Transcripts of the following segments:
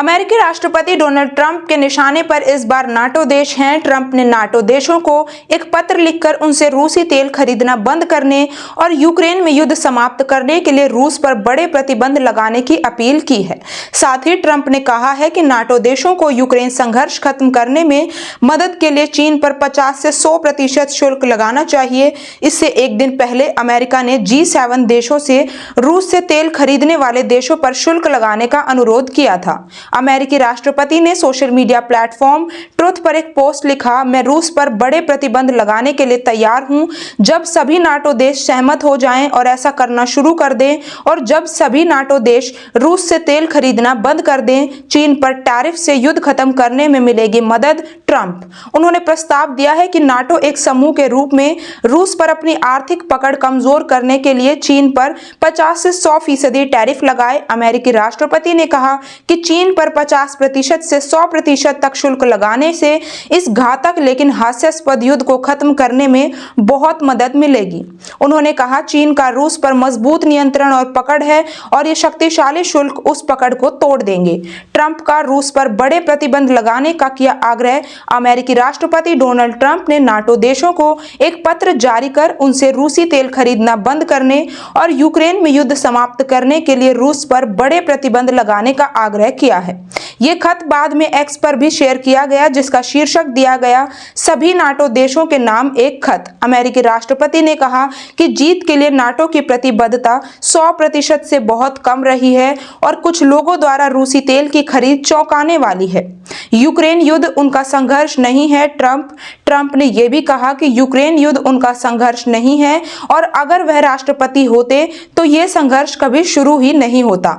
अमेरिकी राष्ट्रपति Donald Trump के निशाने पर इस बार नाटो देश हैं। ट्रंप ने नाटो देशों को एक पत्र लिखकर उनसे रूसी तेल खरीदना बंद करने और यूक्रेन में युद्ध समाप्त करने के लिए रूस पर बड़े प्रतिबंध लगाने की अपील की है। साथ ही ट्रंप ने कहा है कि नाटो देशों को यूक्रेन संघर्ष खत्म करने में मदद के लिए चीन पर 50 से 100% शुल्क लगाना चाहिए। इससे एक दिन पहले अमेरिका ने G7 देशों से रूस से तेल खरीदने वाले देशों पर शुल्क लगाने का अनुरोध किया था। अमेरिकी राष्ट्रपति ने सोशल मीडिया प्लेटफॉर्म ट्रुथ पर एक पोस्ट लिखा, मैं रूस पर बड़े प्रतिबंध लगाने के लिए तैयार हूं जब सभी नाटो देश सहमत हो जाएं और ऐसा करना शुरू कर दें और जब सभी नाटो देश रूस से तेल खरीदना बंद कर दें। चीन पर टैरिफ से युद्ध खत्म करने में मिलेगी मदद। ट्रंप उन्होंने प्रस्ताव दिया है कि नाटो एक समूह के रूप में रूस पर अपनी आर्थिक पकड़ कमजोर करने के लिए चीन पर 50 से 100% टैरिफ लगाए। अमेरिकी राष्ट्रपति ने कहा कि चीन पर 50% से 100% तक शुल्क लगाने से इस घातक लेकिन हास्यास्पद युद्ध को खत्म करने में बहुत मदद मिलेगी। उन्होंने कहा, चीन का रूस पर मजबूत नियंत्रण और पकड़ है और ये शक्तिशाली शुल्क उस पकड़ को तोड़ देंगे। ट्रंप का रूस पर बड़े प्रतिबंध लगाने का किया आग्रह। अमेरिकी राष्ट्रपति डोनाल्ड ट्रंप ने नाटो देशों को एक पत्र जारी कर उनसे रूसी तेल खरीदना बंद करने और यूक्रेन में युद्ध समाप्त करने के लिए रूस पर बड़े प्रतिबंध लगाने का आग्रह किया है। ये खत बाद में एक्स पर भी शेयर किया गया, जिसका शीर्षक दिया गया, सभी नाटो देशों के नाम एक खत। अमेरिकी राष्ट्रपति ने कहा कि जीत के लिए नाटो की प्रतिबद्धता 100% से बहुत कम रही है और कुछ लोगों द्वारा रूसी तेल की खरीद चौंकाने वाली है। यूक्रेन युद्ध उनका संघर्ष नहीं है। ट्रंप ने यह भी कहा कि यूक्रेन युद्ध उनका संघर्ष नहीं है और अगर वह राष्ट्रपति होते तो यह संघर्ष कभी शुरू ही नहीं होता।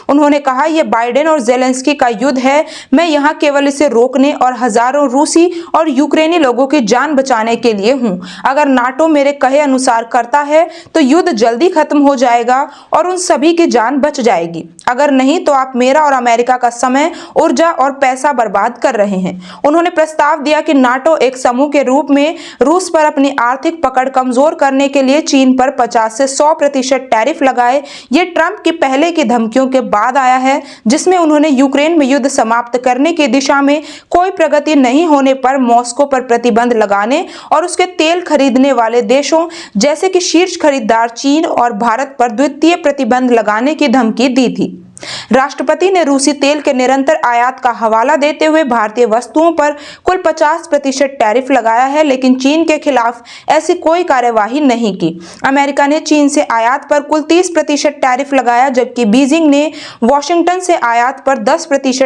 उन्होंने कहा, यह बाइडेन और जेलेंस्की का युद्ध है। मैं यहां केवल इसे रोकने और हजारों रूसी और यूक्रेनी लोगों की जान बचाने के लिए हूं। अगर नाटो मेरे कहे अनुसार करता है तो युद्ध जल्दी खत्म हो जाएगा और उन सभी की जान बच जाएगी। अगर नहीं तो आप मेरा और अमेरिका का समय, ऊर्जा और पैसा बर्बाद कर रहे हैं। उन्होंने प्रस्ताव दिया कि नाटो एक समूह के रूप में रूस पर अपनी आर्थिक पकड़ कमजोर करने के लिए चीन पर 50 से 100% टैरिफ लगाए। ये ट्रंप की पहले की धमकियों के बाद आया है, जिसमें उन्होंने यूक्रेन में युद्ध समाप्त करने की दिशा में कोई प्रगति नहीं होने पर मॉस्को पर प्रतिबंध लगाने और उसके तेल खरीदने वाले देशों जैसे कि शीर्ष खरीदार चीन और भारत पर द्वितीय प्रतिबंध लगाने की धमकी दी थी। राष्ट्रपति ने रूसी तेल के निरंतर आयात का हवाला देते हुए भारतीय वस्तुओं पर कुल 50% टैरिफ लगाया है, लेकिन चीन के खिलाफ ऐसी कोई कार्यवाही नहीं की। अमेरिका ने चीन से आयात पर कुल 30% टैरिफ लगाया, जबकि बीजिंग ने वॉशिंगटन से आयात पर 10%